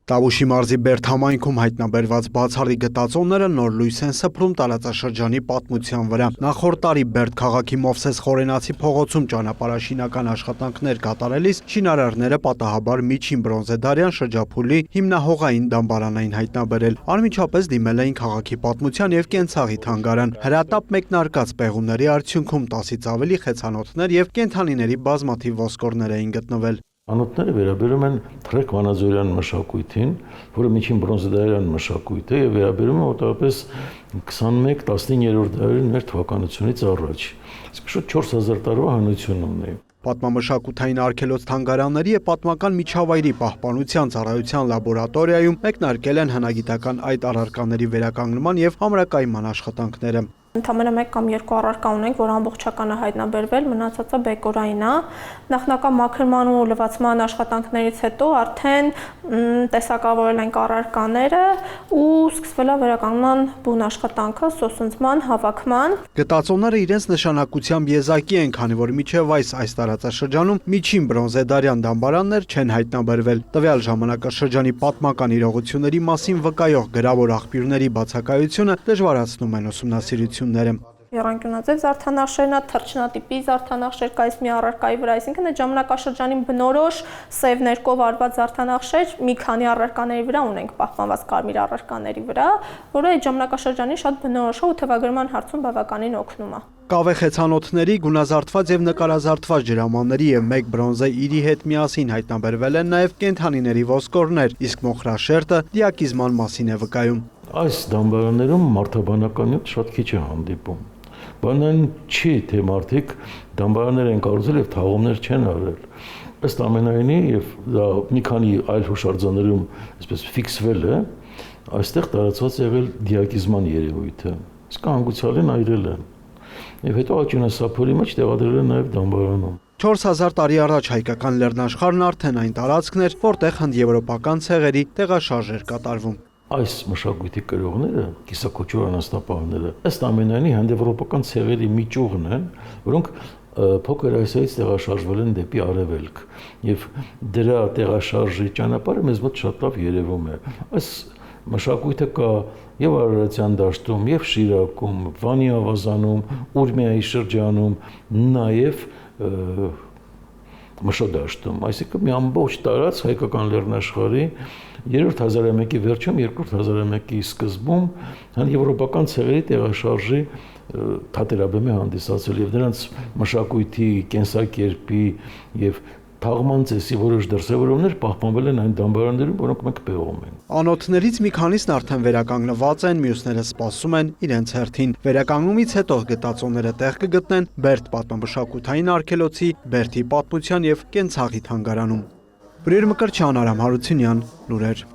Տավուշի մարզի Բերդ համայնքում հայտնաբերված բացառիկ գտածոները նոր լույս են սփռում տարածաշրջանի պատմության վրա։ Նախորդ տարի Բերդ քաղաքի Մովսես Խորենացի փողոցում ճանապարհաշինական աշխատանքներ կատարելիս շինարարները պատահաբար միջին բրոնզեդարյան շրջափուլի հիմնահողային դամբարան էին հայտնաբերել։ Անմիջապես դիմել էին քաղաքի պատմության և կենցաղի թանգարան։ Հրատապ մեկնարկած պեղումների արդյունքում 10-ից ավելի խեցանոթներ և կենդանիների բազմաթիվ ոսկորներ էին գտնվել։ Անոթները վերաբերում են թրեք վանաձորյան մշակույթին, որը միջին բրոնզեդարյան մշակույթ է և վերաբերում է մոտավորապես 21-19-րդ դարերին մեր թվականությունից առաջ։ Իսկ շուտ 4000 տարվա հնություն ունի։ Պատմամշակութային արգելոց թանգարանների և պատմական միջավայրի պահպանության ծառայության լաբորատորիայում մեկնարկել են հնագիտական այդ առարկաների վերականգնման և ամրակայման աշխատանքները։ Ընդամենը 1 կամ 2 առարկա ունենք, որ ամբողջական է հայտնաբերվել, մնացածը բեկորային է։ Նախնական մաքրման ու լվացման աշխատանքներից հետո արդեն տեսակավորել ենք առարկաները ու սկսվել է վերականգնման բուն աշխատանքը, սոսնձման, հավաքման։ Գտածոները իրենց նշանակությամբ եզակի են, քանի որ մինչև այս տարածաշրջանում միջին բրոնզեդարյան դամբարաններ չեն հայտնաբերվել։ Տվյալ ժամանակաշրջանի պատմական իրողությունների մասին վկայող գրավոր աղբյուրների բացակայությունը դժվարացնում են ուսումնասիրությունները։ Եռանկյունաձև զարդանախշերն է, թռչնատիպի զարդանախշեր կա այս մի առարկայի վրա, այսինքն այդ ժամանակաշրջանին բնորոշ սև ներկով արված զարդանախշեր մի քանի առարկաների վրա ունենք, պահպանված կարմիր առարկաների վրա, որը այդ ժամանակաշրջանի շատ բնորոշ է ու թվագրման հարցում բավականին օգնում է։ Կավե խեցանոթների, գունազարդված և նկարազարդված ջրամանների և մեկ բրոնզե իրի հետ միասին հայտնաբերվել են նաև կենդանիների ոսկորներ, իսկ մոխրաշերտը դիակիզման մասին է վկայում։ Այս դամբարաններում մարդաբանական նյութ շատ քիչ է հանդիպում։ Բանն չի, թե մարդիկ դամբարաններ են կառուցել և թաղումներ չեն արել։ Ըստ ամենայնի, և դա մի քանի այլ հուշարձաններում այսպես ֆիքսվել է, այստեղ տարածված եղել դիակիզման երևույթը, իսկ հանգուցյալին այրել են։ Եվ հետո աճյունասափորի մեջ տեղադրել են նաև դամբարանում։ 4000 տարի առաջ հայկական լեռնաշխարհն արդեն այն տարածքն էր, որտեղ հնդեվրոպական ցեղերի տեղաշարժ էր կատարվում։ Այս մշակույթի կրողները, կիսաքոչոր անասնապահները, ըստ ամենայնի հնդեվրոպական ցեղերի մի ճյուղն են, որոնք փոքր Ասիայից տեղաշարժվել են դեպի արևելք, եւ դրա տեղաշարժի ճանապարհը մեզ մոտ շատ լավ երևում է։ Այս մշակույթը կա եւ Արարատյան դաշտում, եւ Շիրակում, Վանի ավազանում, Ուրմիայի շրջանում, նաեւ Մշոդաշտում, այսինքն մի ամբողջ տարած հայկական լեռնաշխարհի 3-րդ հազարամյակի վերջում, 2-րդ հազարամյակի սկզբում հնդեվրոպական ցեղերի տեղաշարժի թատերաբեմ է հանդիսացել եւ նրանց մշակույթի, կենսակերպի եւ թաղման ծեսի որոշ դրսևորումներ պահպանվել են այն դամբարաններում, որոնք մենք պեղում ենք։ Անոթներից մի քանիսն արդեն վերականգնված են, մյուսները սպասում են իրենց հերթին։ Վերականգնումից հետո գտածոները տեղ կգտնեն Բերդ պատմամշակութային արգելոցի, Բերդի պատմության և կենցաղի թանգարանում։ Բրիր Մկրտչյան, Արամ Հարությունյան, լուրեր։